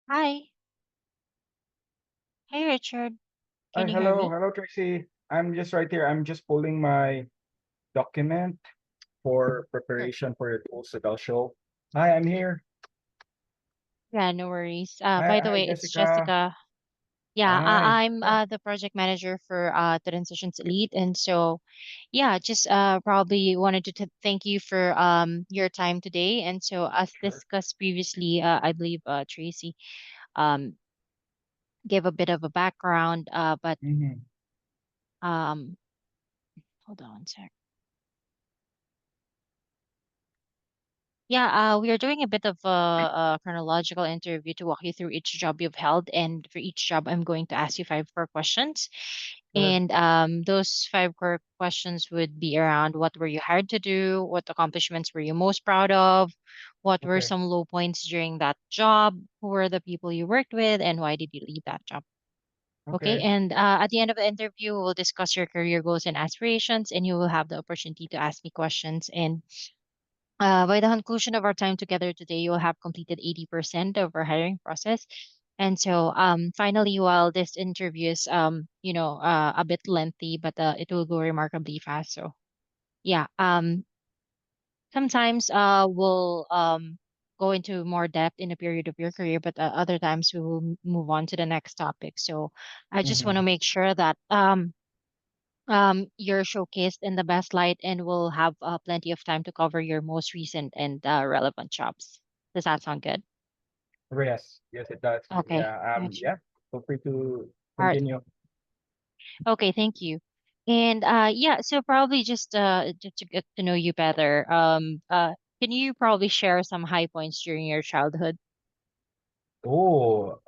Hi. Hey, Richard. Hi, Can you hear hello, me? hello, Tracy. I'm just right here. I'm just pulling my document for Sure. preparation for your tools that I'll show. Hi, I'm here. Yeah, no worries. Hi, By the hi, way, it's Jessica. Jessica. Yeah, Hi. I'm Yeah, the project manager for Transitions Elite, and so yeah, just probably wanted to thank you for your time today. And so, as sure. discussed previously, I believe Tracy um gave a bit of a background. But Mm-hmm. um, hold on one sec. Yeah, we are doing a bit of a chronological interview to walk you through each job you've held. And for each job, I'm going to ask you five core questions. Sure. And those five core questions would be around what were you hired to do? What accomplishments were you most proud of? What were Okay. some low points during that job? Who were the people you worked with? And why did you leave that job? Okay. Okay. And at the end of the interview, we'll discuss your career goals and aspirations, and you will have the opportunity to ask me questions. And by the conclusion of our time together today, you will have completed 80% of our hiring process. And so, finally, while this interview is, a bit lengthy, but it will go remarkably fast. So, yeah, sometimes we'll go into more depth in a period of your career, but other times we will move on to the next topic. So, I just want to Mm-hmm. make sure that you're showcased in the best light, and we'll have plenty of time to cover your most recent and relevant jobs. Does that sound good? Yes, yes, it does. Okay, Yeah. gotcha. Yeah. Feel free to All right. continue. Okay, thank you. And yeah, so probably just to get to know you better, can you probably share some high points during your childhood? Oh,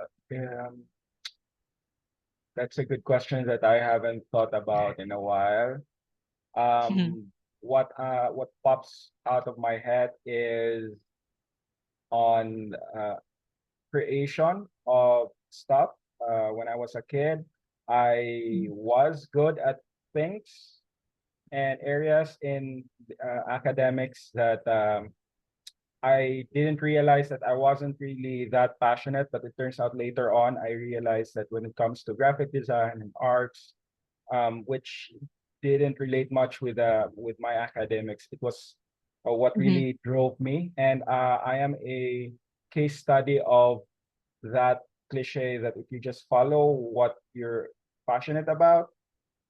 that's a good question that I haven't thought about in a while. What pops out of my head is on creation of stuff. When I was a kid, I was good at things and areas in academics that I didn't realize that I wasn't really that passionate, but it turns out later on I realized that when it comes to graphic design and arts, which didn't relate much with my academics, it was what Mm-hmm. really drove me, and I am a case study of that cliche that if you just follow what you're passionate about,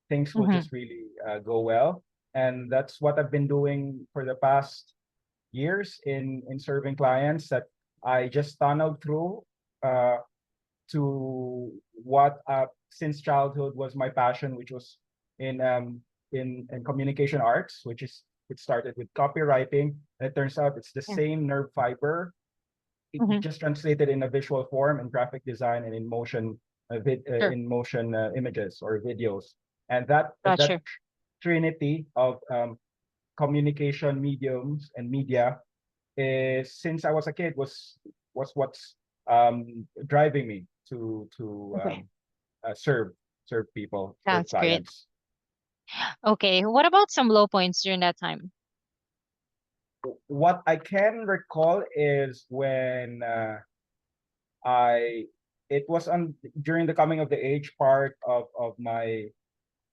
things will Mm-hmm. just really go well. And that's what I've been doing for the past years in serving clients that I just tunneled through uh, to what since childhood was my passion, which was in in communication arts, which is it started with copywriting. And it turns out it's the Yeah. same nerve fiber it Mm-hmm. just translated in a visual form in graphic design and in motion Sure. in motion images or videos, and that Gotcha. trinity of communication mediums and media is since I was a kid was what's driving me to Okay. serve people, serve Sounds great. clients. Okay. What about some low points during that time? What I can recall is when I it was on during the coming of the age part of my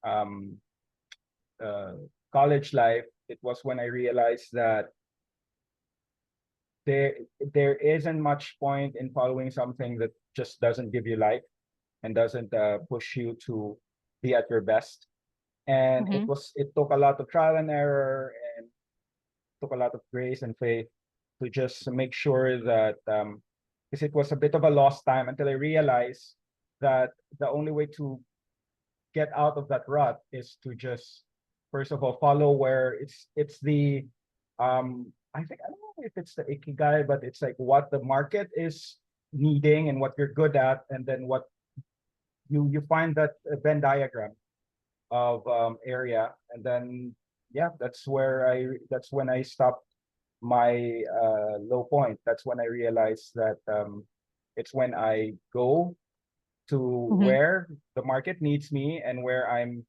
um, uh, college life. It was when I realized that there there isn't much point in following something that just doesn't give you life and doesn't push you to be at your best. And Mm-hmm. it took a lot of trial and error and took a lot of grace and faith to just make sure that because it was a bit of a lost time until I realized that the only way to get out of that rut is to just first of all follow where it's the I think I don't know if it's the ikigai, but it's like what the market is needing and what you're good at, and then what you find that Venn diagram of area, and then yeah, that's when I stopped my low point. That's when I realized that it's when I go to Mm-hmm. where the market needs me and where I'm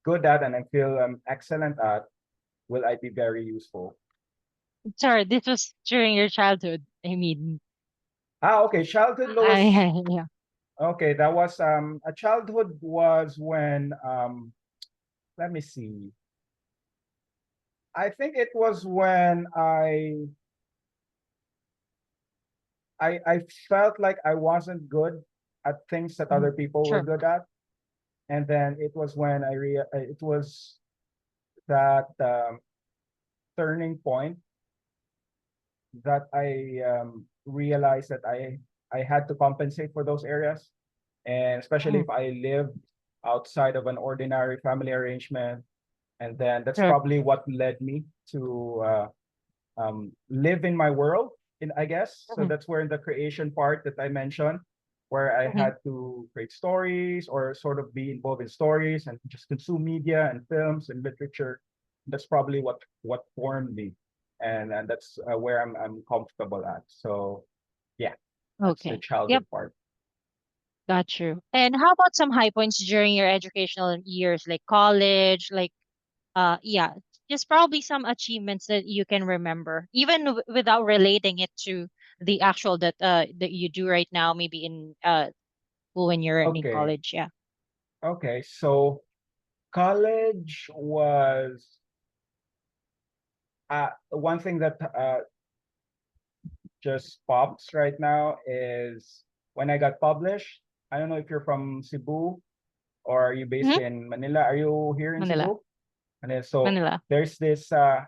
good at and I feel I'm excellent at, will I be very useful? Sorry, this was during your childhood. I mean. Okay. Childhood I lowest. yeah. Okay, that was a childhood was when let me see. I think it was when I felt like I wasn't good at things that Mhm. other people were Sure. good at. And then it was when it was that turning point that I realized that I had to compensate for those areas. And especially Mhm. if I lived outside of an ordinary family arrangement. And then that's Sure. probably what led me to live in my world, I guess. So Mhm. that's where in the creation part that I mentioned, where I Mhm. had to create stories or sort of be involved in stories and just consume media and films and literature. That's probably what formed me, and that's where I'm comfortable at. So yeah, that's the Okay. Yep. childhood part. Got you. And how about some high points during your educational years, like college, like yeah, just probably some achievements that you can remember, even without relating it to the actual that you do right now, maybe in school when you're in Okay, college. Yeah. okay. So college was one thing that just pops right now is when I got published. I don't know if you're from Cebu or are you based Hmm. in Manila? Are you here in Manila. Cebu? And then so Manila. there's this I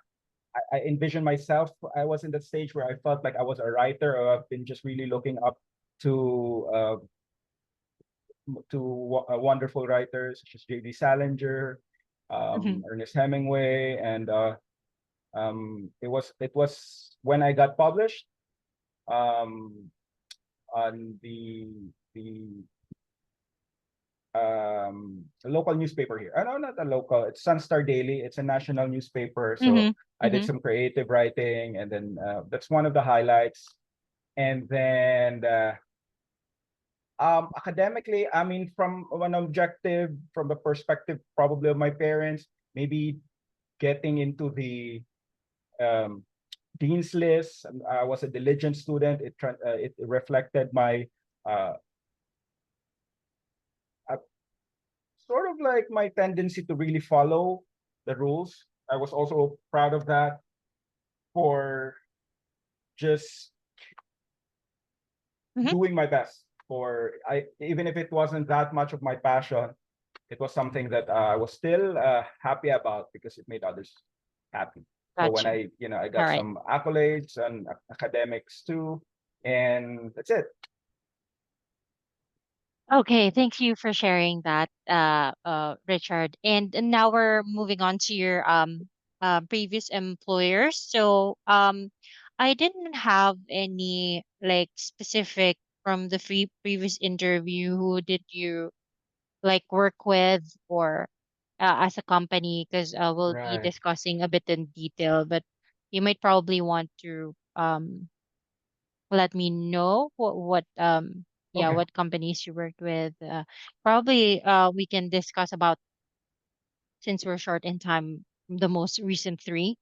envision myself. I was in that stage where I felt like I was a writer, or I've been just really looking up to wonderful writers such as J.D. Salinger, Hmm. Ernest Hemingway, and it was when I got published um, on the local newspaper here. No, not a local. It's Sunstar Daily. It's a national newspaper. So Hmm. I did Hmm. some creative writing, and then that's one of the highlights. And then academically, I mean, from an objective, from the perspective probably of my parents, maybe getting into the um, dean's list. I was a diligent student. It reflected my uh, sort of like my tendency to really follow the rules. I was also proud of that for just Hmm. doing my best. For I even if it wasn't that much of my passion, it was something that I was still happy about because it made others happy. So Got when you. I All got right. some accolades and academics too, and that's it. Okay, thank you for sharing that, Richard. And now we're moving on to your previous employers. So I didn't have any like specific from the previous interview. Who did you like work with or as a company? Because we'll be Right. discussing a bit in detail, but you might probably want to let me know what yeah, Okay. what companies you worked with. Probably we can discuss about, since we're short in time, the most recent three.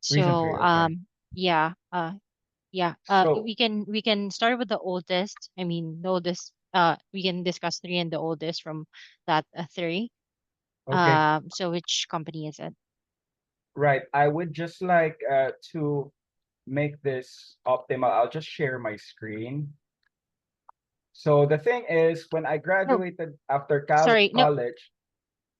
So Recently, okay. yeah, yeah, So we can start with the oldest. I mean, the oldest. We can discuss three and the oldest from that three. okay. So which company is it? Right. I would just like to make this optimal. I'll just share my screen. So the thing is, when I No, graduated after sorry, no. college,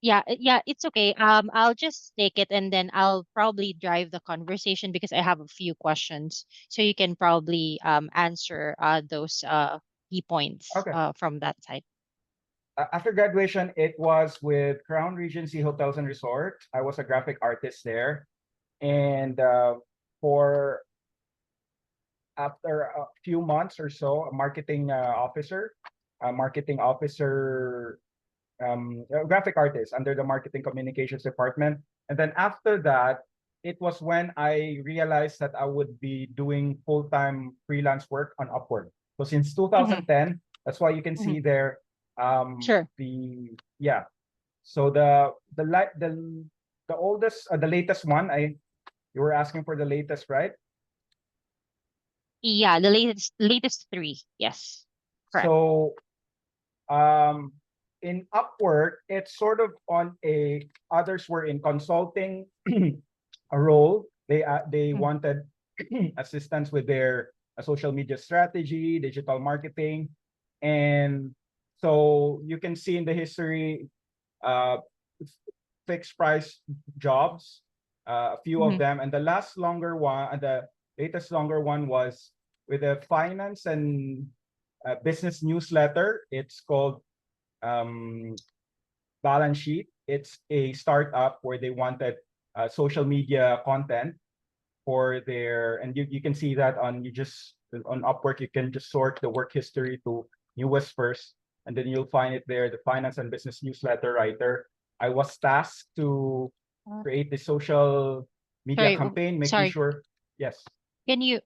Yeah, yeah, it's okay. I'll just take it and then I'll probably drive the conversation because I have a few questions. So you can probably answer those key points okay, from that side. after graduation, it was with Crown Regency Hotels and Resorts. I was a graphic artist there, and for after a few months or so, a marketing officer, a graphic artist under the marketing communications department. And then after that, it was when I realized that I would be doing full-time freelance work on Upwork. So since Mm-hmm, 2010, that's why you can mm-hmm. see there Sure. the yeah. So the oldest the latest one, I you were asking for the latest, right? Yeah, the latest three. Yes. Correct. So in Upwork, it's sort of on a others were in consulting a role. They Mm. wanted assistance with their social media strategy, digital marketing, and so you can see in the history, uh, fixed price jobs, a few of Mhm. them, and the last longer one, the latest longer one was with a finance and business newsletter. It's called um, Balance Sheet. It's a startup where they wanted social media content for their, and you can see that on Upwork, you can just sort the work history to newest first, and then you'll find it there, the finance and business newsletter writer. I was tasked to Uh, create the social media Sorry, campaign, making sorry. sure, yes. Can you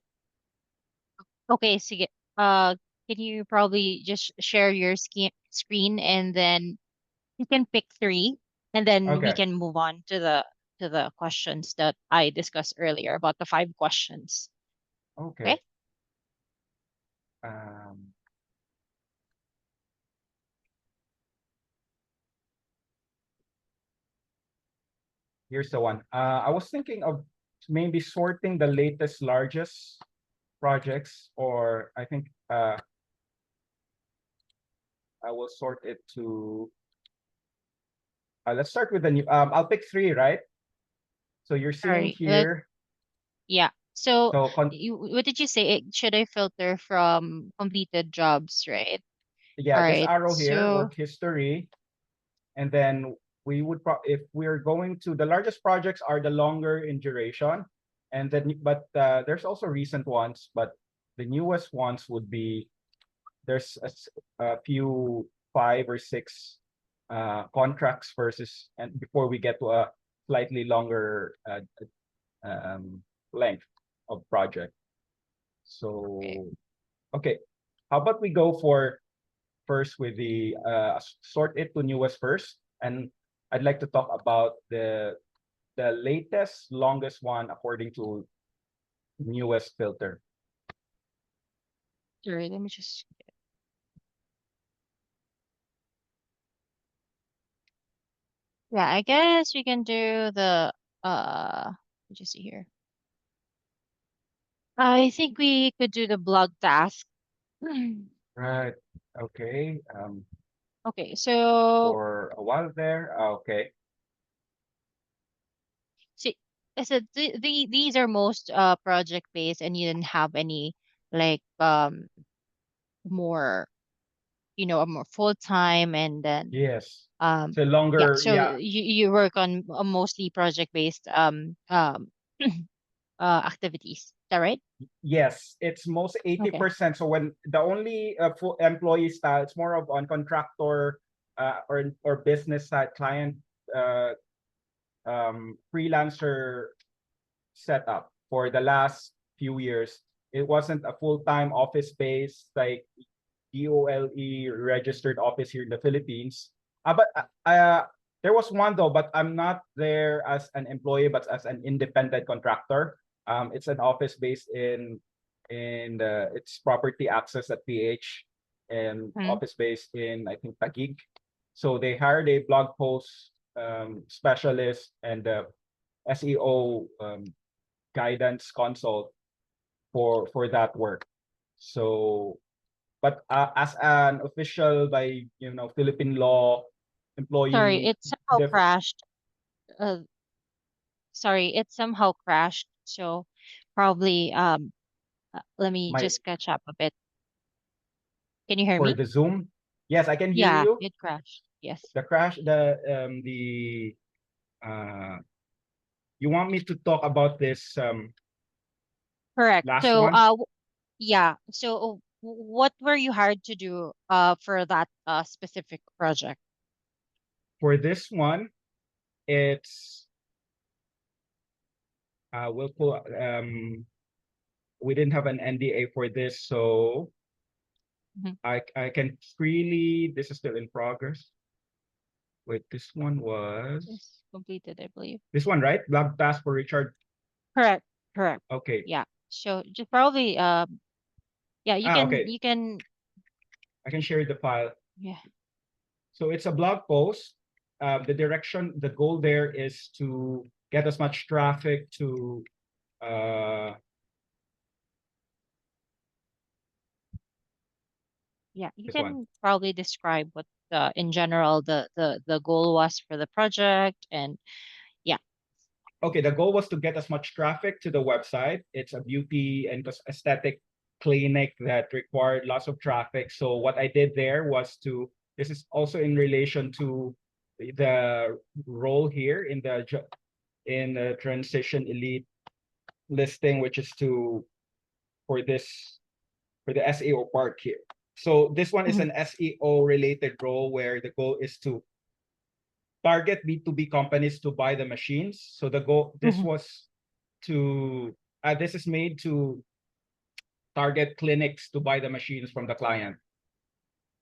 Okay, sige. Uh, can you probably just share your screen and then you can pick three and then we Okay. can move on to the questions that I discussed earlier about the five questions. Okay. Okay? Um, Here's the one. I was thinking of maybe sorting the latest, largest projects, or I think I will sort it to. Let's start with the new. I'll pick three, right? So you're seeing Sorry. here. Yeah. So So what did you say? Should I filter from completed jobs, right? yeah, All this right. arrow here, So work history, and then we would if we're going to the largest projects are the longer in duration, and then but there's also recent ones, but the newest ones would be there's a few 5 or 6 contracts versus and before we get to a slightly longer um, length of project. okay. So okay, how about we go for first with the sort it to newest first, and I'd like to talk about the latest longest one according to newest filter. Sorry, let me just Yeah, I guess we can do the let me just see here. I think we could do the blog task. Right. Okay. Okay, so For a while there. Okay. see, I said these are most project based, and you didn't have any like more a more full time, and then Yes. um So yeah, longer. so Yeah. you work on mostly project based activities. Is that right? Yes. It's most Okay. 80%. So when the only full employee style, it's more of on contractor or business side client uh, freelancer setup for the last few years. It wasn't a full-time office based like DOLE registered office here in the Philippines. But there was one though, but I'm not there as an employee, but as an independent contractor. It's an office based in it's property access at PH and Mhm. office based in I think Taguig. So they hired a blog post specialist and SEO guidance consult for that work. So but as an official by Philippine law Sorry, employee, it somehow def- crashed. Uh, Sorry, it somehow crashed. So probably let me my just catch up a bit. Can you hear for me? the Zoom. Yes, I can hear Yeah, you. it crashed. Yes. The crash, the uh, you want me to talk about this Correct. last So one? yeah. So what were you hired to do for that specific project? For this one, it's we'll pull we didn't have an NDA for this, so Mhm. I can freely. This is still in progress. Wait, this one was It's completed, I believe. this one, right? Blog task for Richard. Correct. Correct. Okay. Yeah. So just probably Yeah, Okay. you can, I can share the file. yeah. So it's a blog post. The goal there is to get as much traffic to Yeah, you this one. can probably describe what in general the goal was for the project, and yeah. Okay, the goal was to get as much traffic to the website. It's a beauty and aesthetic clinic that required lots of traffic. So what I did there was this is also in relation to the role here in the transition elite listing, which is for the SEO part here. So this one is Mhm, an SEO related role where the goal is to target B2B companies to buy the machines. So the goal mhm. this is made to target clinics to buy the machines from the client.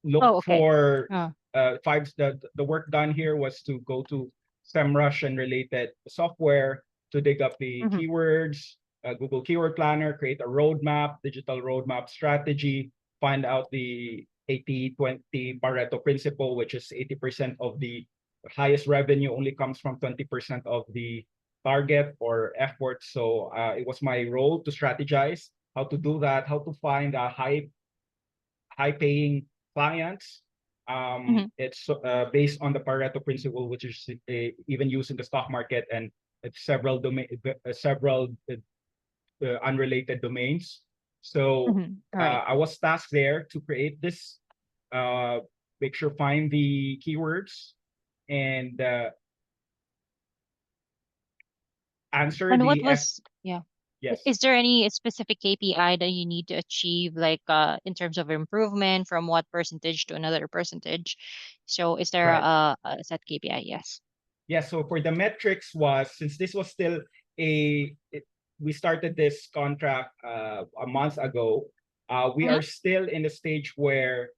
Look Oh, okay. for Oh. the work done here was to go to SEMrush and related software to dig up the Mhm, keywords, Google Keyword Planner, create a roadmap, digital roadmap strategy, find out the 80-20 Pareto principle, which is 80% of the highest revenue only comes from 20% of the target or effort. So it was my role to strategize how to do that, how to find a high paying clients. mhm. It's based on the Pareto principle, which is even used in the stock market, and it's several unrelated domains. So Mhm. All right. I was tasked there to create this, uh, make sure find the keywords and answer And what the was, yeah. yes. Is there any specific KPI that you need to achieve, like in terms of improvement from what percentage to another percentage? So is there Right. a set KPI? Yes. Yeah, so for the metrics was, since this was still we started this contract a month ago, we Mm-hmm. are still in the stage where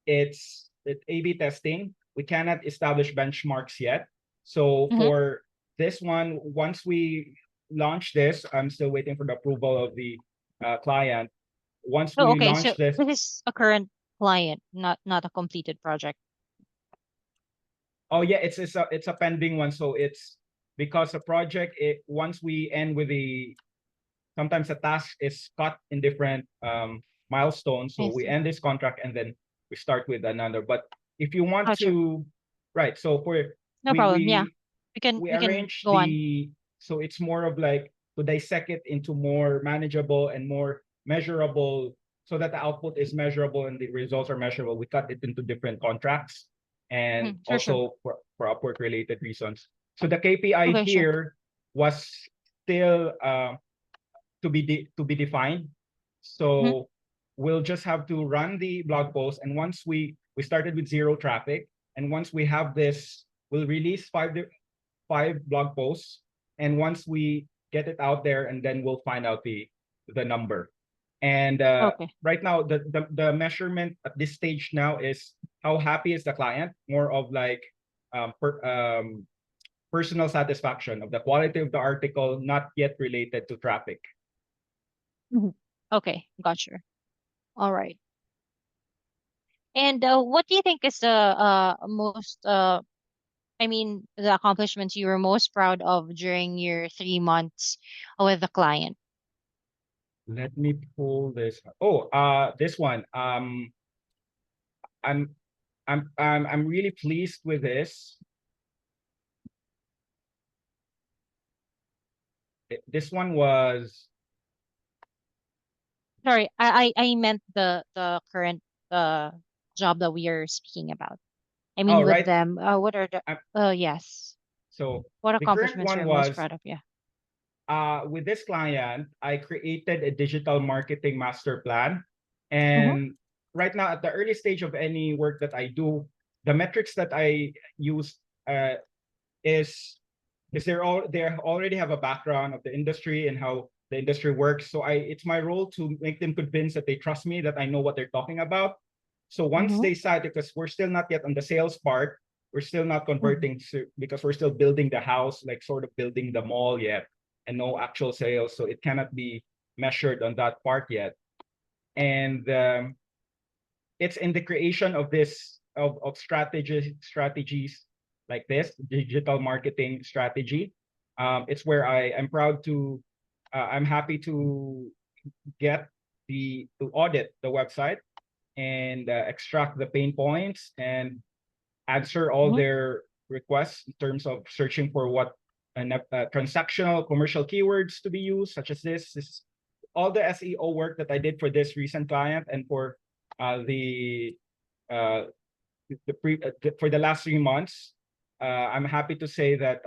it's A/B testing. We cannot establish benchmarks yet. So Mm-hmm. for this one, once we launch this, I'm still waiting for the approval of the client. Once Oh, we okay. launch So this, this is a current client, not a completed project. oh yeah, it's a pending one. So it's because the project once we end with the sometimes a task is cut in different milestones. So I we see. end this contract and then we start with another. But if you want Gotcha. to, right? So No we problem. Yeah. we we We can arrange go on. so it's more of like to dissect it into more manageable and more measurable, so that the output is measurable and the results are measurable. We cut it into different contracts and Mhm. Sure, sure. also for upwork related reasons. So the KPI Okay, sure. here was still to be defined. Mhm. So we'll just have to run the blog post, and once we started with zero traffic, and once we have this, we'll release five blog posts, and once we get it out there, and then we'll find out the number. And Okay. right now, the measurement at this stage now is how happy is the client, more of like um, per, um, personal satisfaction of the quality of the article, not yet related to traffic. Mhm. Okay, gotcha. All right. And what do you think is the most I mean, the accomplishments you were most proud of during your 3 months with the client? Let me pull this. Oh, this one. I'm I'm really pleased with this. This one was Sorry, I meant the current uh job that we are speaking about. I mean, oh with right. them, what are the? Um, Yes. so What the current accomplishments one you're most was proud of? Yeah. with this client, I created a digital marketing master plan. Mm-hmm. And right now, at the early stage of any work that I do, the metrics that I use is because they already have a background of the industry and how the industry works. So it's my role to make them convinced that they trust me, that I know what they're talking about. So once Mm-hmm. they decide, because we're still not yet on the sales part, we're still not Mm-hmm. converting because we're still building the house, like sort of building the mall yet, and no actual sales. So it cannot be measured on that part yet. and it's in the creation of this of strategies like this digital marketing strategy. It's where I'm proud to I'm happy to get to audit the website and extract the pain points and answer all Mhm. their requests in terms of searching for what transactional commercial keywords to be used, such as this all the SEO work that I did for this recent client and for the uh, for the last 3 months. I'm happy to say that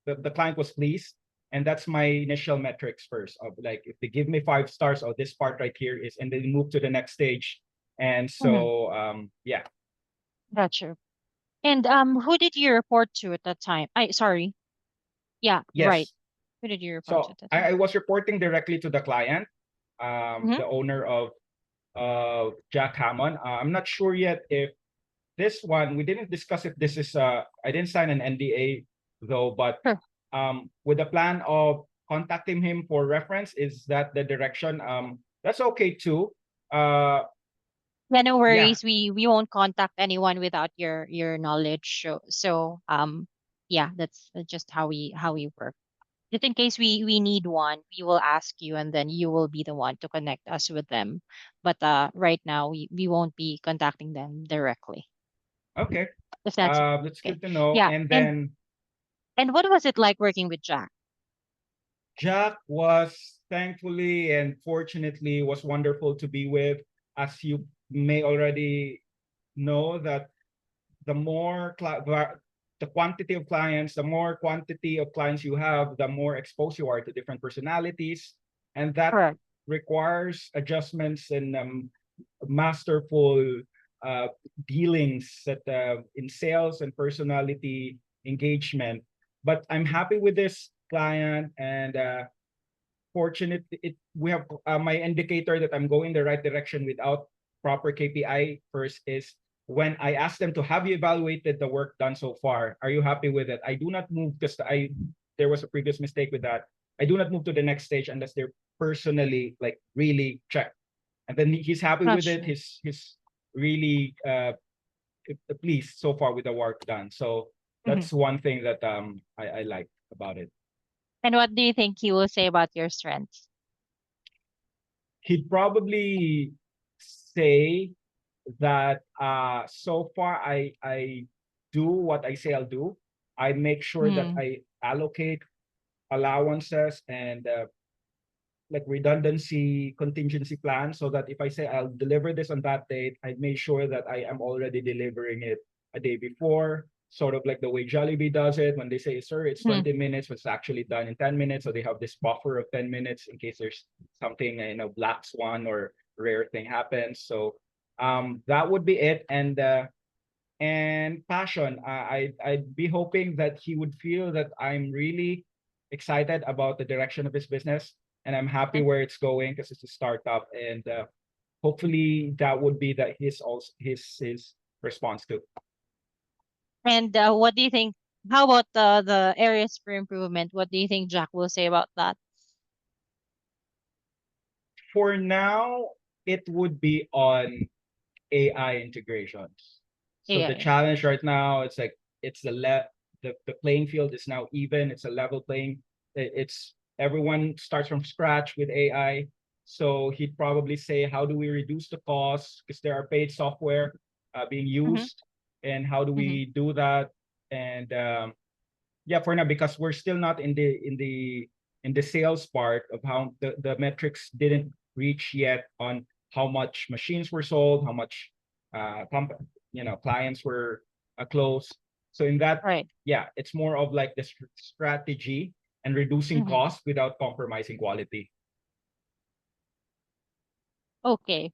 the client was pleased, and that's my initial metrics first of like if they give me 5 stars, oh this part right here is, and then move to the next stage. And Mhm. so yeah. Gotcha. And who did you report to at that time? I sorry. Yeah, right. Yes. Who did you report to So at that time? I was reporting directly to the client, Mm-hmm. the owner of Jack Hammond. I'm not sure yet if this one, we didn't discuss if this is I didn't sign an NDA though, but Sure. with the plan of contacting him for reference, is that the direction? That's okay too. Uh Yeah, no yeah, worries. We won't contact anyone without your knowledge. So yeah, that's just how we work. Just in case we need one, we will ask you, and then you will be the one to connect us with them. But right now we won't be contacting them directly. okay. If that's That's okay. good to know. Yeah, And and then and what was it like working with Jack? Jack was thankfully and fortunately was wonderful to be with. As you may already know that the more the quantity of clients, the more quantity of clients you have, the more exposed you are to different personalities, and that Correct. requires adjustments and masterful uh, dealings that in sales and personality engagement. But I'm happy with this client, and fortunate we have my indicator that I'm going the right direction without proper KPI first is when I ask them to have you evaluated the work done so far. Are you happy with it? I do not move because I there was a previous mistake with that. I do not move to the next stage unless they're personally like really checked. And then he's happy with it. Gotcha. He's really pleased so far with the work done. So Mhm. that's one thing that I like about it. And what do you think he will say about your strengths? He'd probably say that so far I do what I say I'll do. I make sure that Hmm. I allocate allowances and like redundancy contingency plan so that if I say I'll deliver this on that date, I make sure that I am already delivering it a day before, sort of like the way Jollibee does it when they say, sir, it's Hmm. 20 minutes, but it's actually done in 10 minutes. So they have this buffer of 10 minutes in case there's something, black swan or rare thing happens. So that would be it. And passion. I'd be hoping that he would feel that I'm really excited about the direction of his business, and I'm happy And where it's going because it's a startup, and hopefully that would be that his response to. and what do you think? How about the areas for improvement? What do you think Jack will say about that? For now, it would be on AI integrations. So the AI. challenge right now, it's like it's the playing field is now even. It's a level playing. It's everyone starts from scratch with AI. So he'd probably say, how do we reduce the costs? Because there are paid software being Mm-hmm. used, and how do Mm-hmm. we do that? And yeah, for now, because we're still not in the sales part of how the metrics didn't reach yet on how much machines were sold, how much clients were closed. So in that, Right. yeah, it's more of like the strategy and reducing Mm-hmm. cost without compromising quality. Okay.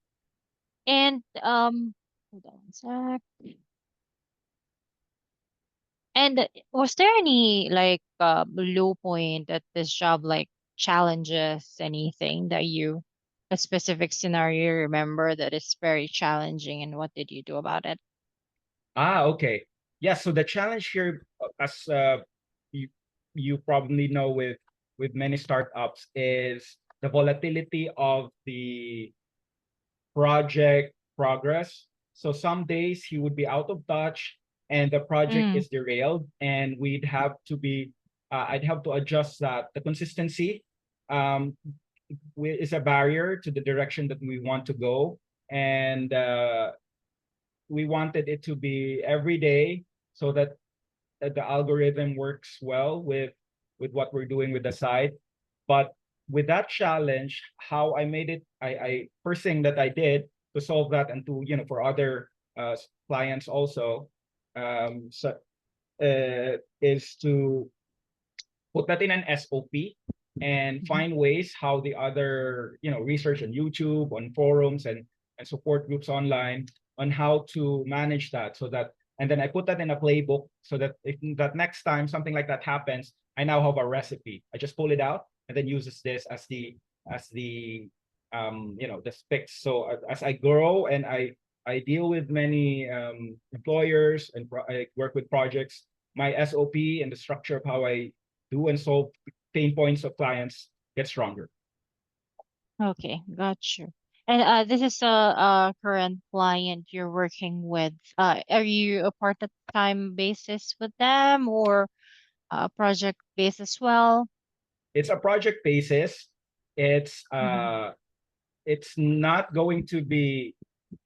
And hold on one sec. And was there any like low point at this job, like challenges, anything that a specific scenario you remember that is very challenging, and what did you do about it? Okay. Yeah, so the challenge here, as you you probably know with many startups, is the volatility of project progress. So some days he would be out of touch and the project Mm. is derailed, and we'd have to be I'd have to adjust that. The consistency um, is a barrier to the direction that we want to go, and we wanted it to be every day so that the algorithm works well with what we're doing with the site. But with that challenge, how I made it, I first thing that I did to solve that, and to, you know, for other clients also, is to put that in an SOP and find ways how the other, you know, research on YouTube, on forums, and support groups online on how to manage that, so that, and then I put that in a playbook so that if that next time something like that happens, I now have a recipe. I just pull it out and then uses this as the you know, the specs. So as I grow and I deal with many employers and I work with projects, my SOP and the structure of how I do and solve pain points of clients get stronger. Okay, got you. And this is a current client you're working with. Are you a part-time basis with them, or a project base as well? It's a project basis. It's Mm-hmm. it's not going to be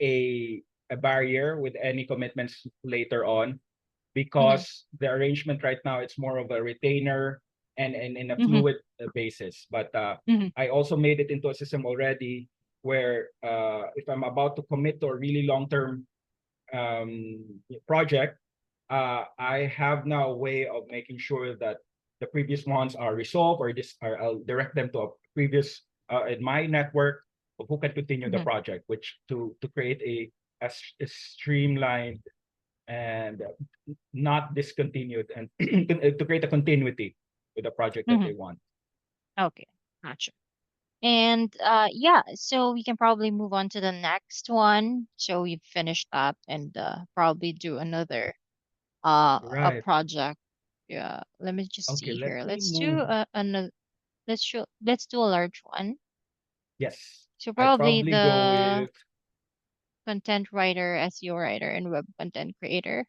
a barrier with any commitments later on, Mm-hmm. because the arrangement right now, it's more of a retainer and in a Mm-hmm. fluid basis. But Mm-hmm. I also made it into a system already where if I'm about to commit to a really long-term project, I have now a way of making sure that the previous ones are resolved, or this, or I'll direct them to a previous in my network of who can continue the Mm-hmm. project, which to create a streamlined and not discontinued, and to create a continuity with the project that Mm-hmm. they want. Okay, gotcha. And yeah, so we can probably move on to the next one. So we've finished that, and probably do another a Right. project. Yeah, let me just Okay, see let here. me Let's do move. another. Let's do a large one. Yes, So I'd probably probably go the with content writer, SEO writer, and web content creator.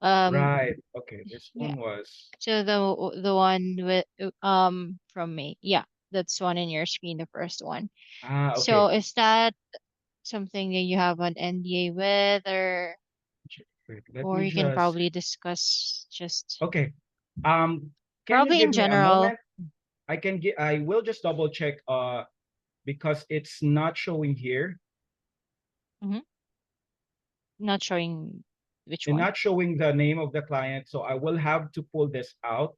Um, right. Okay, this yeah. one was So the one with from me. Yeah, that's one in your screen, the first one. So okay. is that something that you have an NDA with, Wait, let or me you can just. probably discuss just Okay. Um, can you probably give in me a general. moment? I will just double check because it's not showing here Hmm. Not showing which and one. not showing the name of the client. So I will have to pull this out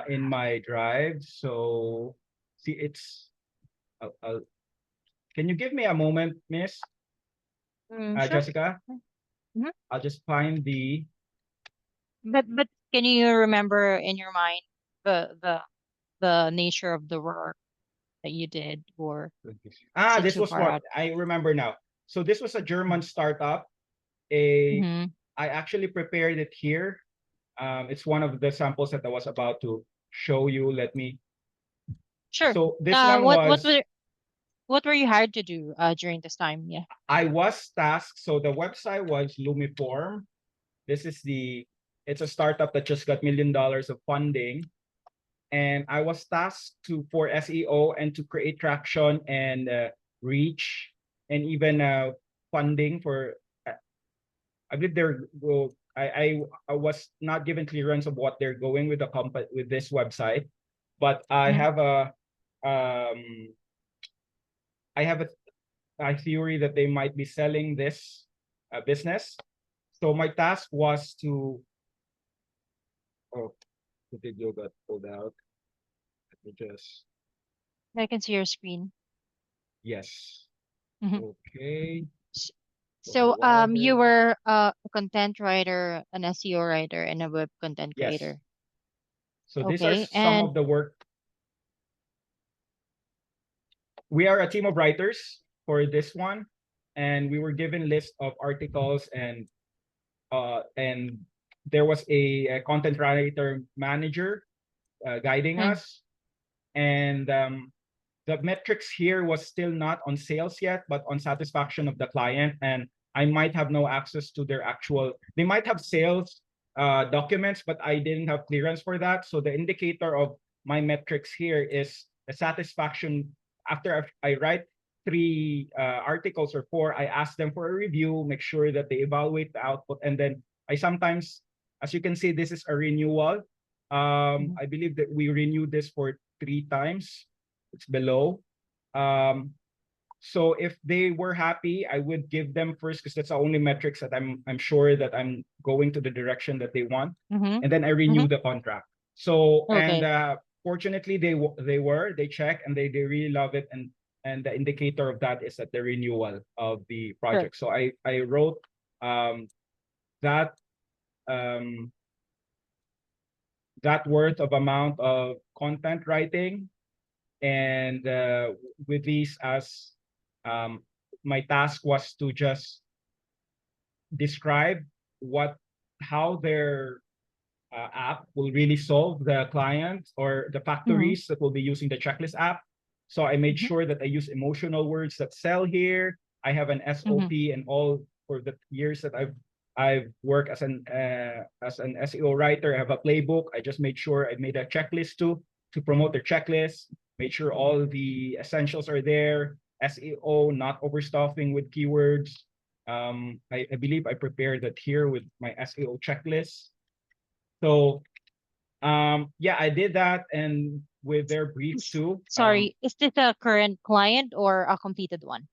in my drive. So see, it's can you give me a moment, Miss Sure. Jessica? Hmm. I'll just find the But can you remember in your mind the nature of the work that you did, or is it this too was far what out? I remember now. So this was a German startup. A Mm-hmm. I actually prepared it here. It's one of the samples that I was about to show you. Let me. Sure. So this one What was what were you hired to do during this time? Yeah. I was tasked. So the website was Lumiform. This is it's a startup that just got $1 million of funding, and I was tasked to for SEO and to create traction and reach, and even funding for. I believe they're well, I was not given clearance of what they're going with the company with this website, but Mm-hmm. um I have a theory that they might be selling this business. So my task was to oh, the video got pulled out. Let me just I can see your screen. yes. Mm-hmm. Okay. So, Go you ahead. were a content writer, an SEO writer, and a web content Yes. creator. So these are Okay, some and of the work. We are a team of writers for this one, and we were given list of articles, and there was a content writer manager guiding mm, us, and the metrics here was still not on sales yet, but on satisfaction of the client. And I might have no access to their actual, they might have sales documents, but I didn't have clearance for that. So the indicator of my metrics here is the satisfaction. After I write 3 articles or 4, I ask them for a review, make sure that they evaluate the output. And then I sometimes, as you can see, this is a renewal. I believe that we renewed this for 3 times. It's below. So if they were happy, I would give them first because that's the only metrics that I'm sure that I'm going to the direction that they want, Mm-hmm. and then I renew the contract. So and Okay. fortunately they check and they really love it, and the indicator of that is at the renewal of the Sure. project. So I wrote that um that worth of amount of content writing, and with these as my task was to just describe how their app will really solve the client or the Mm-hmm. factories that will be using the checklist app. So I made Mm-hmm. sure that I use emotional words that sell here. I have an Mm-hmm. SOP, and all for the years that I've worked as an SEO writer. I have a playbook. I just made sure I made a checklist to promote their checklist. Made sure all the essentials are there. SEO, not overstuffing with keywords. I believe I prepared that here with my SEO checklist. So yeah, I did that, and with their briefs too. Sorry, is this a current client or a completed one?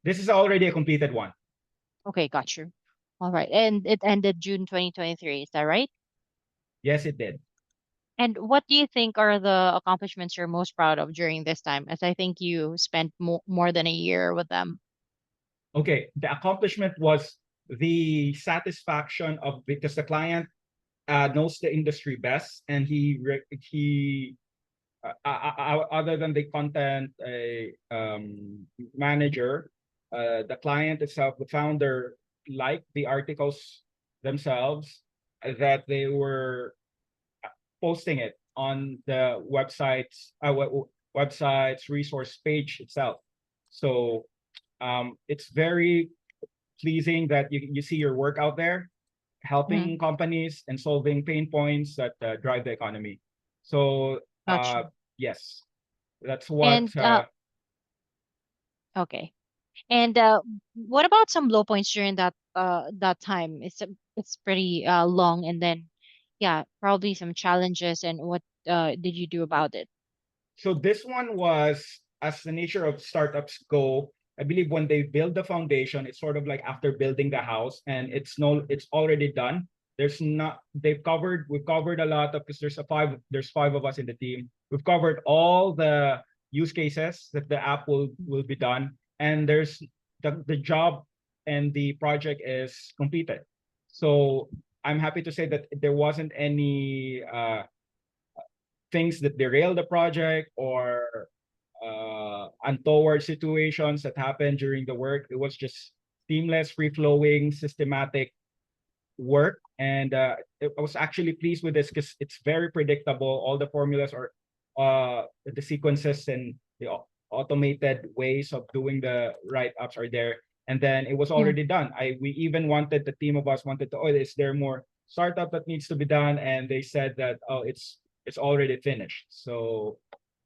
This is already a completed one. Okay, got you. All right. And it ended June 2023, is that right? Yes, it did. And what do you think are the accomplishments you're most proud of during this time? As I think you spent more than a year with them. Okay, the accomplishment was the satisfaction of, because the client knows the industry best, and he other than the content manager, the client itself, the founder, liked the articles themselves, that they were posting it on the website's resource page itself. So it's very pleasing that you see your work out there, Hmm. helping companies and solving pain points that drive the economy. So Got you. yes, that's what. And okay. And what about some low points during that time? It's pretty long, and then yeah, probably some challenges. And what did you do about it? So this one was, as the nature of startups go, I believe when they build the foundation, it's sort of like after building the house, and it's already done. There's not we've covered a lot of, because there's 5 of us in the team. We've covered all the use cases that the app will be done, and there's the job and the project is completed. So I'm happy to say that there wasn't any things that derail the project, or untoward situations that happened during the work. It was just seamless, free flowing, systematic work. And I was actually pleased with this because it's very predictable. All the formulas are the sequences and the automated ways of doing the write ups are there. And then it was Yeah, already done. We even wanted, the team of us wanted to, oh, is there more startup that needs to be done? And they said that, oh, it's already finished. So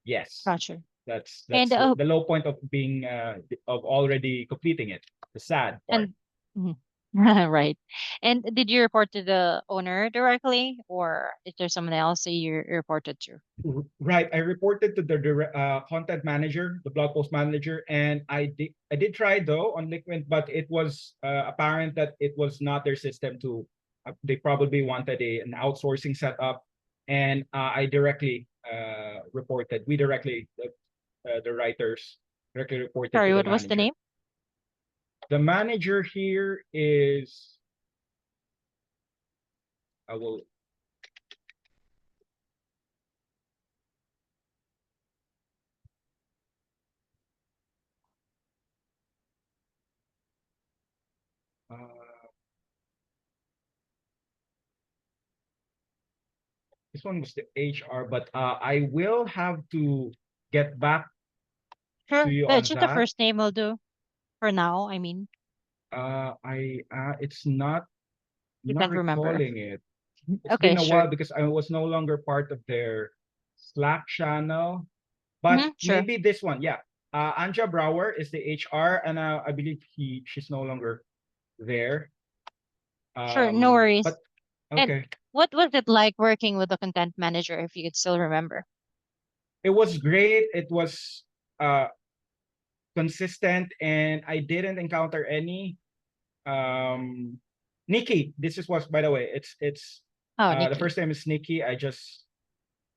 yes, got you. that's And the low point of being of already completing it. The sad part. and mhm. Right. And did you report to the owner directly, or is there someone else that you reported to? Right. I reported to the content manager, the blog post manager, and I did try though on Liquid, but it was apparent that it was not their system to. They probably wanted an outsourcing setup, and I directly reported. We directly, the writers directly reported to Sorry, the what was the manager. name? The manager here is, I will. Uh, this one was the HR, but I will have to get back to Sure. you on Just the that. first name will do for now. I mean, It's not you not can't remember. recalling it. It's Okay, been a sure. while because I was no longer part of their Slack channel. But Sure. maybe this one, yeah. Anja Brower is the HR, and I believe she's no longer there. Sure. No worries. But And okay, what was it like working with the content manager, if you could still remember? it was great. It was uh consistent, and I didn't encounter any Nikki. This is was, by the way, it's Oh, the Nikki. first name is Nikki. I just,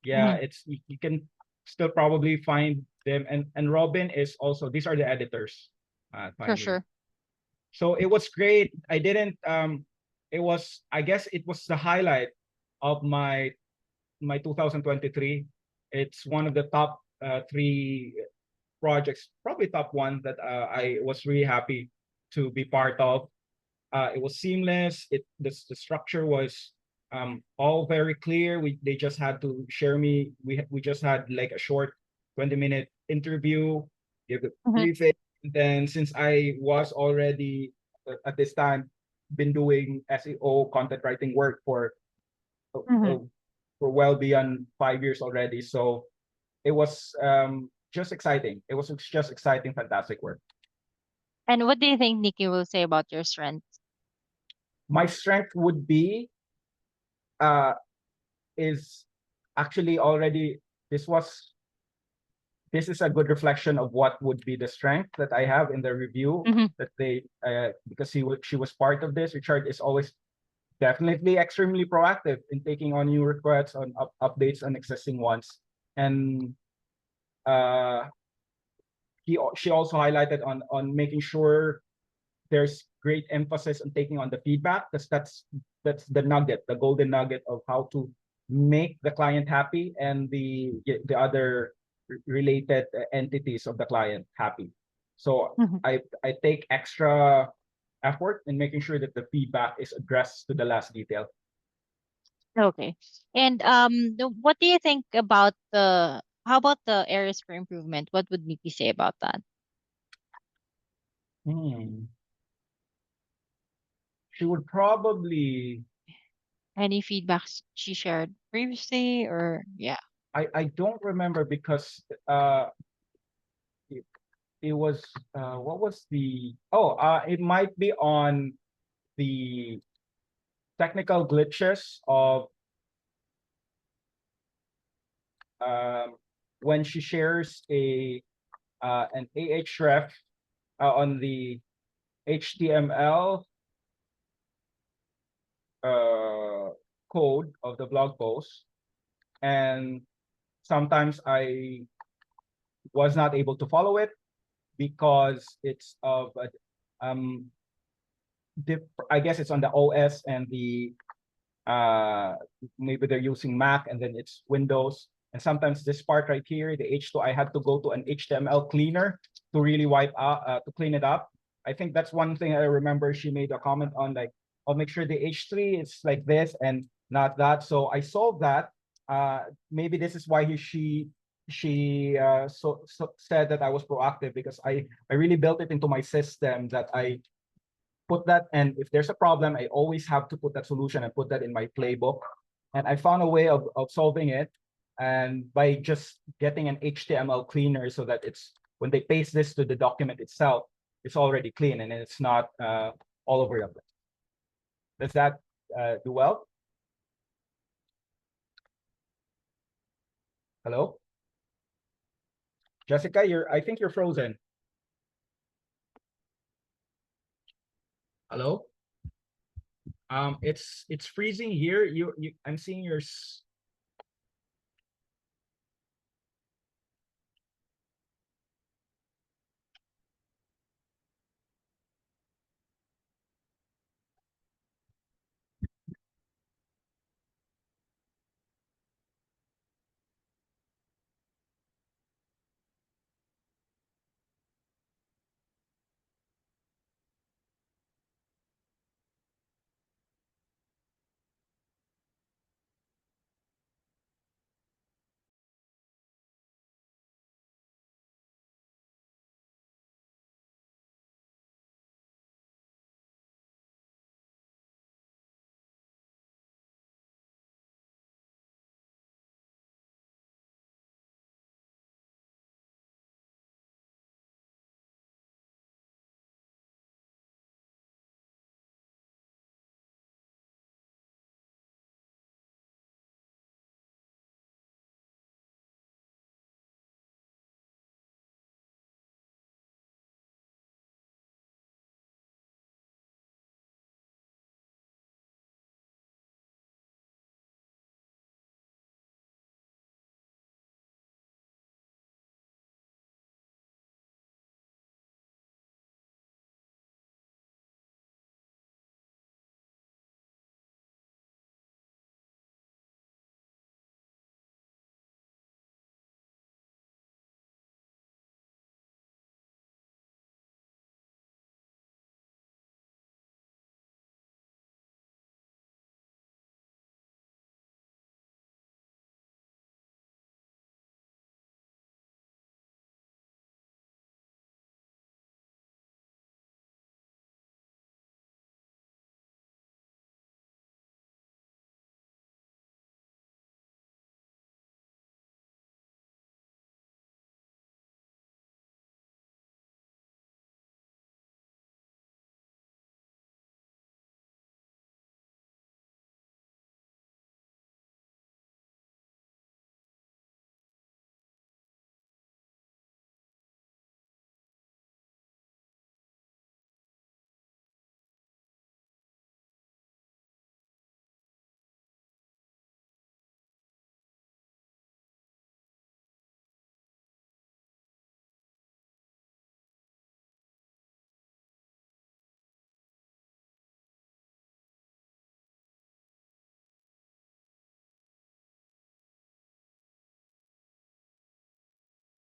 yeah, Hmm. it's you can still probably find them, and Robin is also, these are the editors. For Finally. sure. So it was great. I didn't it was, I guess it was the highlight of my 2023. It's one of the top three projects, probably top one, that I was really happy to be part of. It was seamless. The structure was all very clear. They just had to share me. We just had like a short 20-minute interview, give a Hmm. briefing. Then since I was already at this time been doing SEO content writing work Hmm. uh, for well beyond 5 years already, so it was just exciting. It was just exciting, fantastic work. And what do you think Nikki will say about your strengths? My strength would be uh is actually already, this was this is a good reflection of what would be the strength that I have in the review, Hmm. that they because she was part of this. Richard is always definitely extremely proactive in taking on new requests, on updates on existing ones. And uh she also highlighted on making sure there's great emphasis on taking on the feedback, because that's the nugget, the golden nugget of how to make the client happy and the other related entities of the client happy. So Hmm. I take extra effort in making sure that the feedback is addressed to the last detail. Okay. And what do you think about how about the areas for improvement? What would Nikki say about that? Hmm. She would probably, Any feedbacks she shared previously, or yeah. I don't remember, because it, it was what was the, it might be on the technical glitches of um, when she shares an Ahref on the HTML uh, code of the blog post, and sometimes I was not able to follow it because it's of um I guess it's on the OS and the uh maybe they're using Mac, and then it's Windows. And sometimes this part right here, the H2, I had to go to an HTML cleaner to really wipe out to clean it up. I think that's one thing I remember she made a comment on, like, I'll make sure the H3 is like this and not that. So I solved that. Maybe this is why she said that I was proactive, because I really built it into my system that I put that, and if there's a problem, I always have to put that solution and put that in my playbook. And I found a way of solving it, and by just getting an HTML cleaner, so that it's, when they paste this to the document itself, it's already clean, and it's not all over the place. Does that do well? Hello, Jessica, I think you're frozen. Hello. It's freezing here. I'm seeing your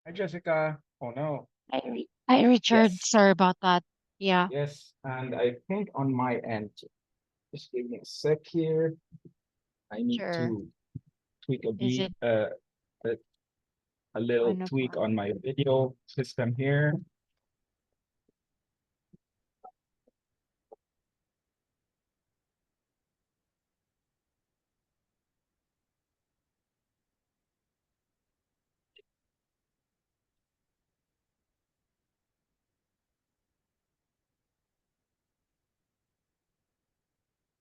Hi, Jessica. Oh no. Hi, Richard. Yes. Sorry about that. Yeah, Yes. And I think on my end, just give me a sec here. I need sure. to tweak a Is bit, it a, a little 1 o'clock? tweak on my video system here.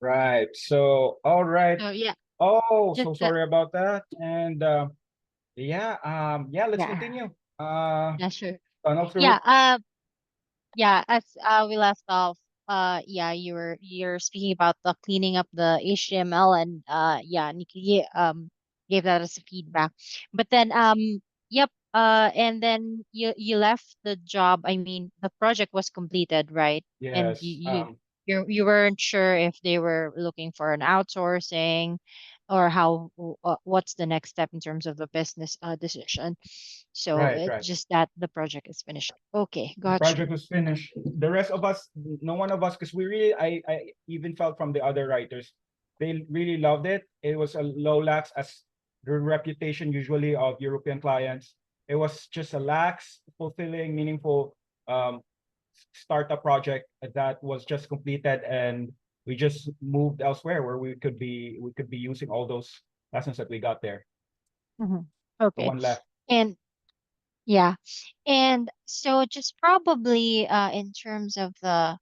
Right. So, all right. So yeah, Oh, just so sorry about that. And yeah, let's yeah, continue. yeah, sure. Tunnel through. Yeah, yeah, as we left off, yeah, you're speaking about the cleaning up the HTML, and yeah, Nikki gave that as a feedback. But then yep, and then you left the job. I mean, the project was completed, right? And Yes. you weren't sure if they were looking for an outsourcing or how what's the next step in terms of the business decision. So Right, it's right. just that the project is finished. Okay, The got you. project was finished. The rest of us, no one of us, because we really, I even felt from the other writers, they really loved it. It was a low lax as the reputation usually of European clients. It was just a lax, fulfilling, meaningful um, startup project that was just completed, and we just moved elsewhere where we could be using all those lessons that we got there. Mhm. The Okay. one left. And yeah. And so just probably in terms of the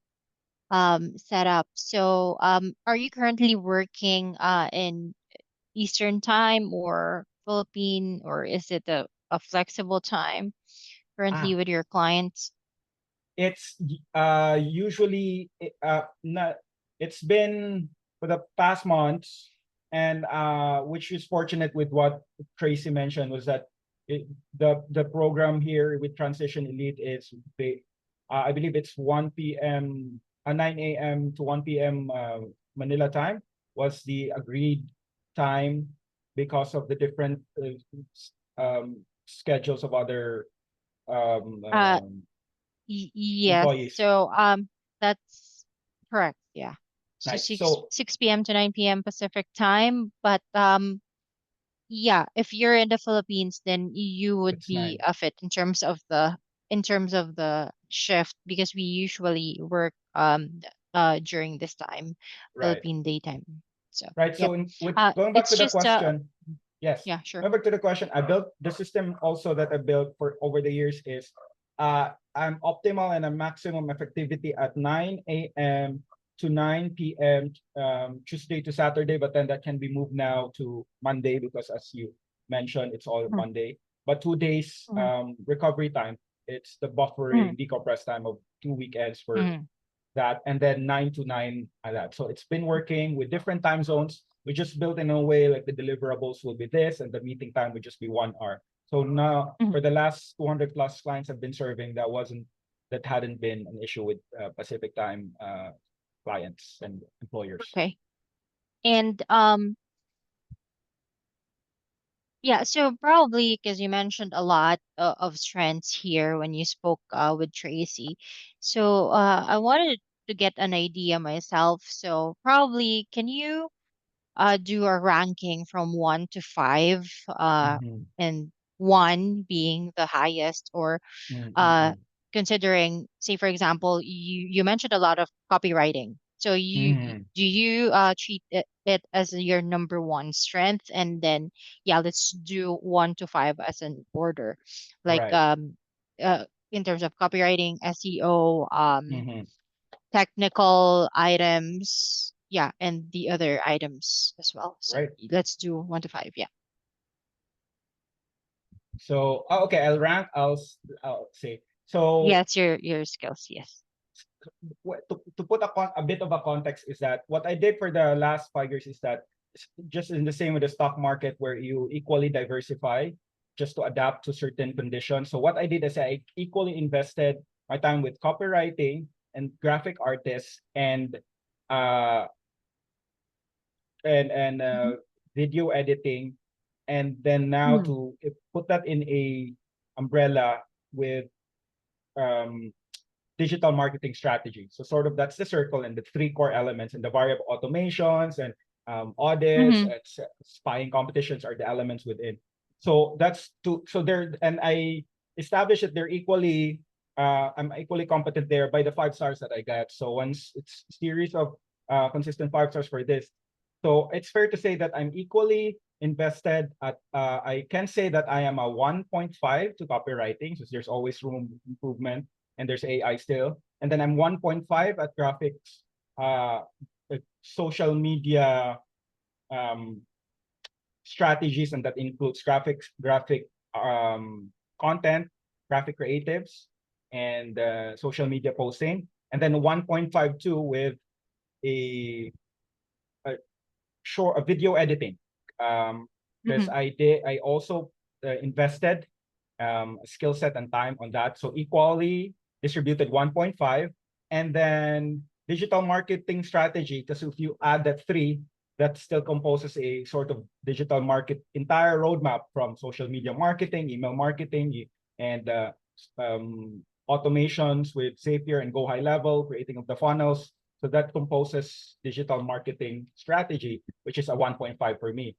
setup. So are you currently working in Eastern time or Philippine, or is it a flexible time currently Ah, with your clients? it's usually not it's been for the past months, and which is fortunate with what Tracy mentioned was that the program here with Transition Elite is I believe it's 1 p.m. 9 a.m. to 1 p.m. Manila time was the agreed time because of the different schedules of other um, Uh, um, yes. employees. So that's correct. Yeah. So Right. 6 p.m. to 9 p.m. Pacific time, but yeah, if you're in the Philippines, then you would It's be 9. a fit in terms of the shift, because we usually work during this time, Right. Philippine daytime. So Right. yep. So with going back It's to the just question, yes. yeah, sure. Going back to the question, I built the system also that I built for over the years is I'm optimal and a maximum effectivity at 9 a.m. to 9 p.m. Tuesday to Saturday, but then that can be moved now to Monday because as you mentioned, it's all Mhm, Monday. But 2 days mhm, recovery time. It's the mhm, buffering decompress time of 2 weekends for mhm, that, and then 9 to 9 that. So it's been working with different time zones. We just built in a way like the deliverables will be this and the meeting time would just be 1 hour. So now mhm. for the last 200 plus clients I've been serving, that hadn't been an issue with Pacific time clients and employers. Okay. And yeah, so probably because you mentioned a lot of strengths here when you spoke with Tracy. So I wanted to get an idea myself. So probably can you do a ranking from 1 to 5, Mhm. and 1 being the highest, or uh, Mm-mm-mm. considering, say, for example, you mentioned a lot of copywriting. So Mhm. do you treat it as your number one strength, and then yeah, let's do 1 to 5 as an order, like Right. in terms of copywriting, SEO, Mhm. technical items, yeah, and the other items as well. So Right. let's do 1 to 5. Yeah. So okay, I'll say so. Yeah, it's your skills. Yes. To put a bit of a context is that what I did for the last 5 years is that just in the same with the stock market where you equally diversify just to adapt to certain conditions. So what I did is I equally invested my time with copywriting and graphic artists uh and Mhm, video editing, and then now mhm, to put that in a umbrella with digital marketing strategy. So sort of that's the circle and the three core elements, and the variable automations and audits Mm-hmm. and spying competitions are the elements within. So that's two. So there, and I established that they're equally. I'm equally competent there by the 5 stars that I got. So once it's series of consistent 5 stars for this. So it's fair to say that I'm equally invested at. I can say that I am a 1.5 to copywriting, so there's always room improvement, and there's AI still. And then I'm 1.5 at graphics, social media strategies, and that includes graphic content, graphic creatives, and social media posting. And then 1.52 with a, a short a video editing. Because Mm-hmm. I also invested skill set and time on that. So equally distributed 1.5. And then digital marketing strategy, because if you add that 3, that still composes a sort of digital market entire roadmap from social media marketing, email marketing, and automations with Zapier and Go High Level, creating of the funnels. So that composes digital marketing strategy, which is a 1.5 for me.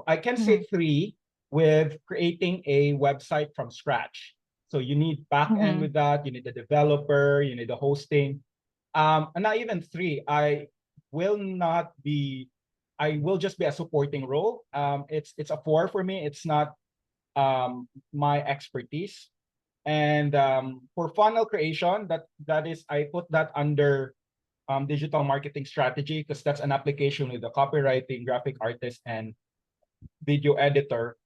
I can Mm-hmm. say 3 with creating a website from scratch. So you need backend Mm-hmm. with that, you need the developer, you need the hosting. And not even 3. Will not be I will just be a supporting role. It's a 4 for me. It's not my expertise. And for funnel creation, that is I put that under digital marketing strategy, because that's an application with the copywriting, graphic artist, and video editor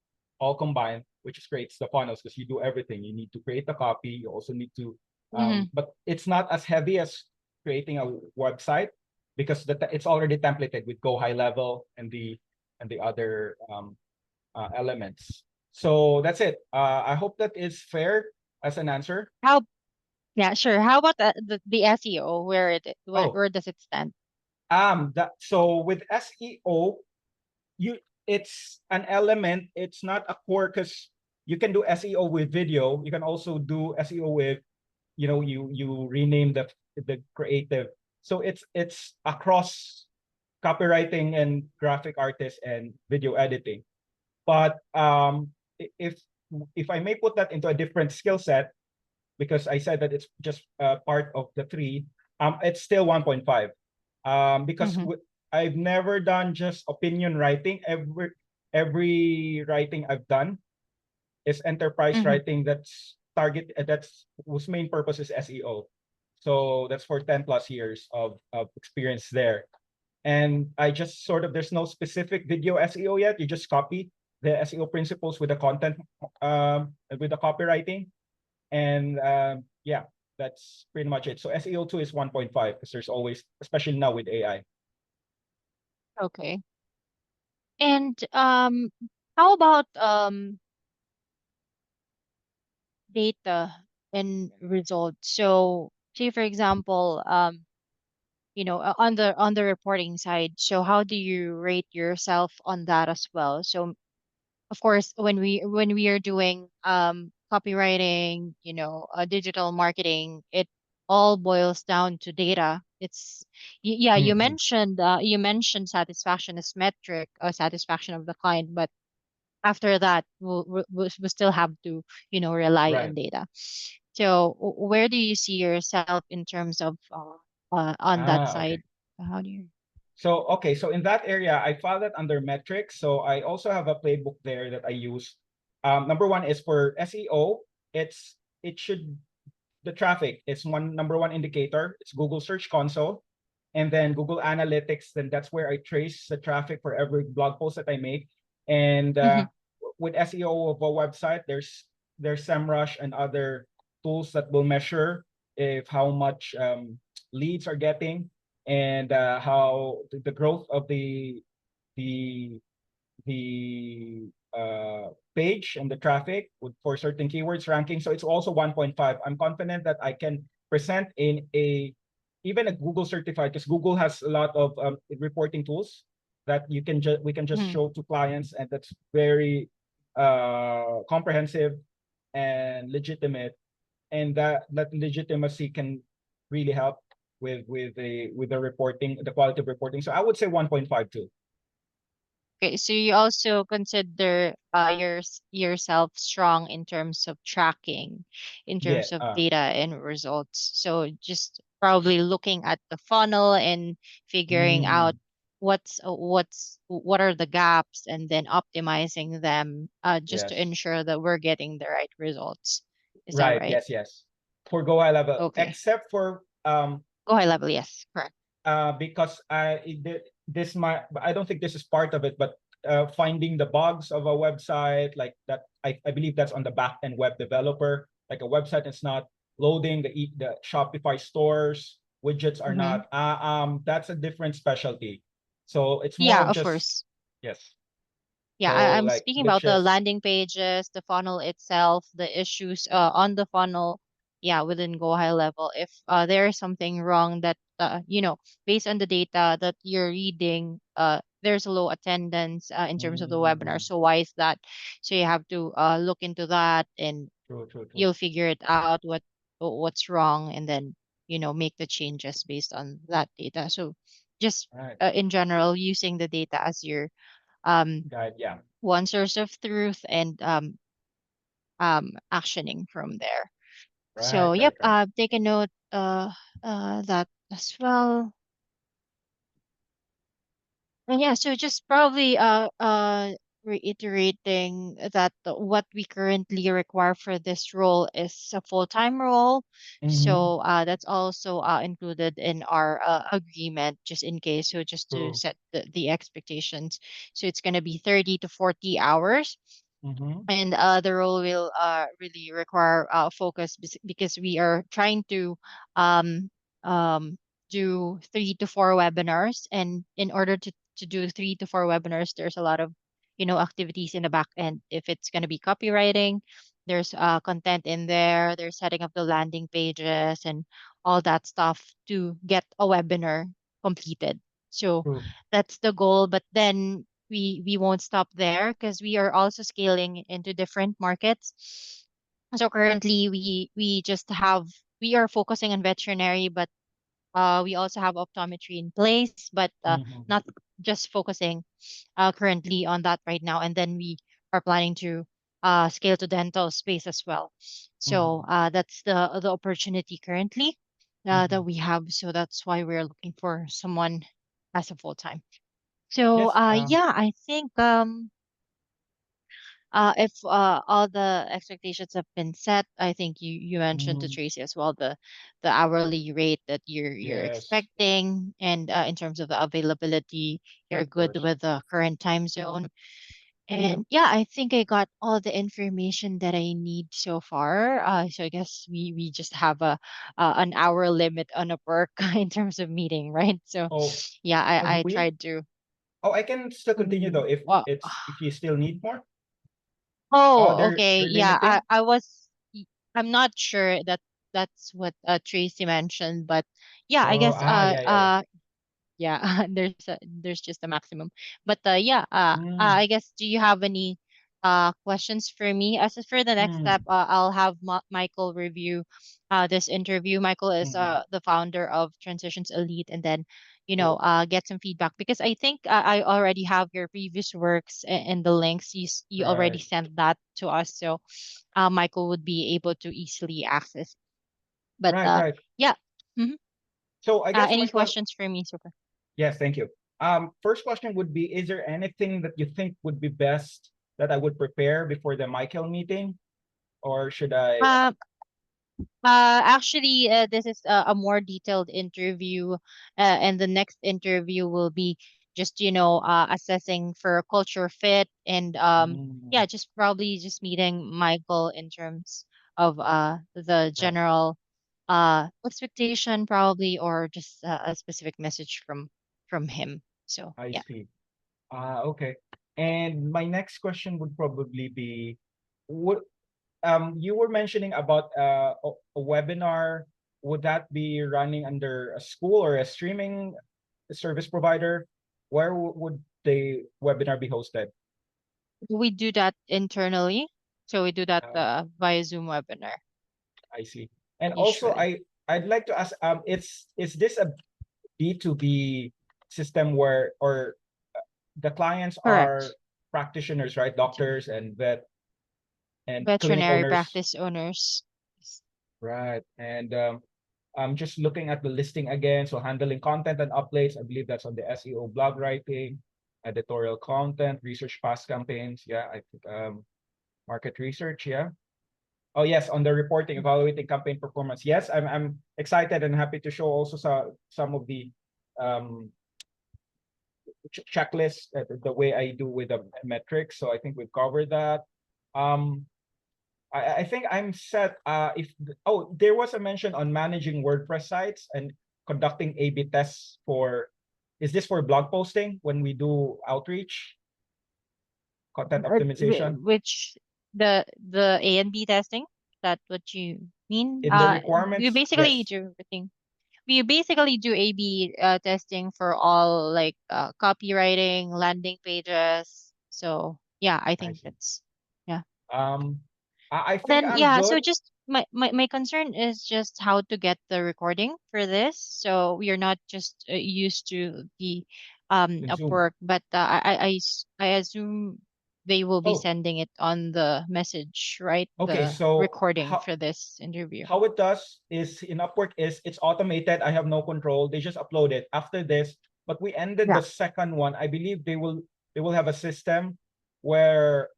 all combined, which creates the funnels, because you do everything. You need to create the copy. You also need to, Mm-hmm. but it's not as heavy as creating a website, because it's already templated with Go High Level and the other elements. So that's it. I hope that is fair as an answer. How, yeah, sure. How about the SEO? Oh, Where does it stand? that so with SEO, you it's an element. It's not a core, because you can do SEO with video. You can also do SEO with, you rename the creative. So it's across copywriting and graphic artists and video editing. But if I may put that into a different skill set, because I said that it's just part of the 3, it's still 1.5. Because Mm-hmm. I've never done just opinion writing. Every writing I've done is enterprise Mm-hmm. writing, that's whose main purpose is SEO. So that's for 10 plus years of experience there. And I just sort of, there's no specific video SEO yet. You just copy the SEO principles with the content, with the copywriting. And yeah, that's pretty much it. So SEO2 is 1.5, because there's always, especially now with AI. Okay. And how about data and results? So, say for example, on the reporting side. So, how do you rate yourself on that as well? So, of course, when we are doing copywriting, digital marketing, it all boils down to data. Yeah, Mm-hmm. you mentioned satisfaction as metric, satisfaction of the client, but after that, we still have to, rely on Right. data. So where do you see yourself in terms of on that Okay. side? How do you? So, okay. So in that area, I filed it under metrics. So I also have a playbook there that I use. Number one is for SEO. It should the traffic is number one indicator. It's Google Search Console, and then Google Analytics. Then that's where I trace the traffic for every blog post that I make. And Mm-hmm. with SEO of a website, there's SEMrush and other tools that will measure if how much leads are getting, and how the growth of the page and the traffic for certain keywords ranking. So it's also 1.5. I'm confident that I can present in even a Google certified, because Google has a lot of reporting tools that we can just Mm-hmm. show to clients, and that's very comprehensive. and legitimate, and that legitimacy can really help with the reporting, the quality of reporting. So I would say 1.52. Okay, so you also consider yourself strong in terms of tracking, in Yeah. terms of data and results. So just probably looking at the funnel and figuring out Mm, what are the gaps and then optimizing them just to yes. ensure that we're getting the right results. Is that Right. right? Yes. Yes. For Go High Level, Okay. except for Go high level, yes, correct. because this my I don't think this is part of it, but finding the bugs of a website like that, I believe that's on the back end web developer. Like a website is not loading, the Shopify stores widgets are Mm-hmm. not. That's a different specialty. So it's more Yeah, of of just course. yes. Yeah, So I'm like speaking about the glitches. landing pages, the funnel itself, the issues on the funnel. Yeah, within Go High Level. If there is something wrong that based on the data that you're reading, there's a low attendance in terms of the webinar. Mm, So why is that? So you have to look into that and true, true, true. you'll figure it out what's wrong and then make the changes based on that data. So just Right. in general, using the data as your um Guide, yeah. one source of truth and actioning from there. So Right, yep, right, right. take a note that as well. And yeah, so just probably reiterating that what we currently require for this role is a full-time role. Mm-hmm. So that's also included in our agreement, just in case. So just to True. set the expectations. So it's going to be 30 to 40 hours. Mm-hmm. And the role will really require focus because we are trying to um, um, do 3 to 4 webinars. And in order to do 3 to 4 webinars, there's a lot of activities in the back end. If it's going to be copywriting, there's content in there, there's setting up the landing pages and all that stuff to get a webinar completed. So True. that's the goal. But then we won't stop there because we are also scaling into different markets. So currently we are focusing on veterinary, but we also have optometry in place, but Mm-hmm. not just focusing currently on that right now. And then we are planning to scale to dental space as well. So Mm-hmm. that's the opportunity currently Mm-hmm. that we have. So that's why we're looking for someone as a full time. So Yes. yeah, I think if all the expectations have been set, I think you mentioned to Mm, Tracy as well the hourly rate that you're yes. expecting, and in terms of the availability, you're Of good course. with the current time zone. And yeah, I think I got all the information that I need so far. So I guess we just have a an hour limit on a perk in terms of meeting, right? So Oh, yeah, do I we? tried to. Oh, I can still continue though if Well, it's if you still need more. Oh, oh, they're okay. Yeah, limiting. I'm not sure that that's what Tracy mentioned, but yeah, I Oh, guess yeah, yeah, yeah. yeah, there's just a maximum. But yeah, Mm, I guess do you have any questions for me? As for the next mm, step, I'll have Michael review this interview. Michael is mm. the founder of Transitions Elite, and then Cool. get some feedback because I think I already have your previous works and the links. You already Right. sent that to us, so Michael would be able to easily access. But Right, right. yeah. Mhm. So I guess my Any question. questions for me so far? Yes, thank you. First question would be, is there anything that you think would be best that I would prepare before the Michael meeting, or should I? Um, Actually, this is a more detailed interview, and the next interview will be just, assessing for culture fit and Mm, yeah, just probably just meeting Michael in terms of the right. general expectation probably, or just a specific message from him. So I yeah. see. Okay. And my next question would probably be, what you were mentioning about a webinar. Would that be running under a school or a streaming service provider? Where would the webinar be hosted? We do that internally. So we do that Um, via Zoom webinar I see. And also, usually. I'd like to ask, is this a B2B system where or the clients are Correct. practitioners, right? Doctors and vet and clinic Veterinary owners, practice owners. right? And I'm just looking at the listing again. So handling content and updates, I believe that's on the SEO, blog writing, editorial content, research past campaigns. Yeah, I think market research. Yeah. Oh yes, on the reporting, evaluating campaign performance. Yes, I'm excited and happy to show also some of the um checklist, the way I do with the metrics. So I think we've covered that. Um, I think I'm set. There was a mention on managing WordPress sites and conducting A/B tests for. Is this for blog posting when we do outreach, content optimization Which the A and B testing? Is that what you mean? in the We requirements? basically Yes, do everything. We basically do A/B testing for all like copywriting, landing pages. So yeah, I I think see. that's yeah. Um, I think Then I'm yeah, good. so just my concern is just how to get the recording for this. So we are not just used to the In Zoom. Upwork, but I assume they will be Oh, sending it on the message, right? okay. The So recording for this interview. how it does is in Upwork is it's automated. I have no control. They just upload it after this. But we ended Yeah. the second one. I believe they will have a system where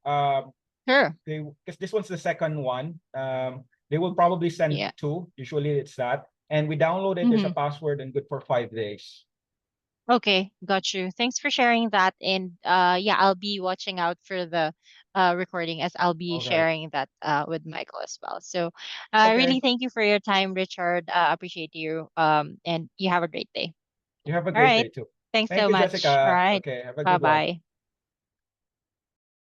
Sure. they because this one's the second one. They will probably send Yeah. two. Usually it's that. And we download it. There's a Mm-hmm. password and good for 5 days. Okay, got you. Thanks for sharing that. And yeah, I'll be watching out for the recording as I'll be All right. sharing that with Michael as well. So really Okay. thank you for your time, Richard. Appreciate you. And you have a great day. You have a All great right. day too. Thanks Thank so you, much. All Jessica. right. Okay. Have a Bye good one. bye.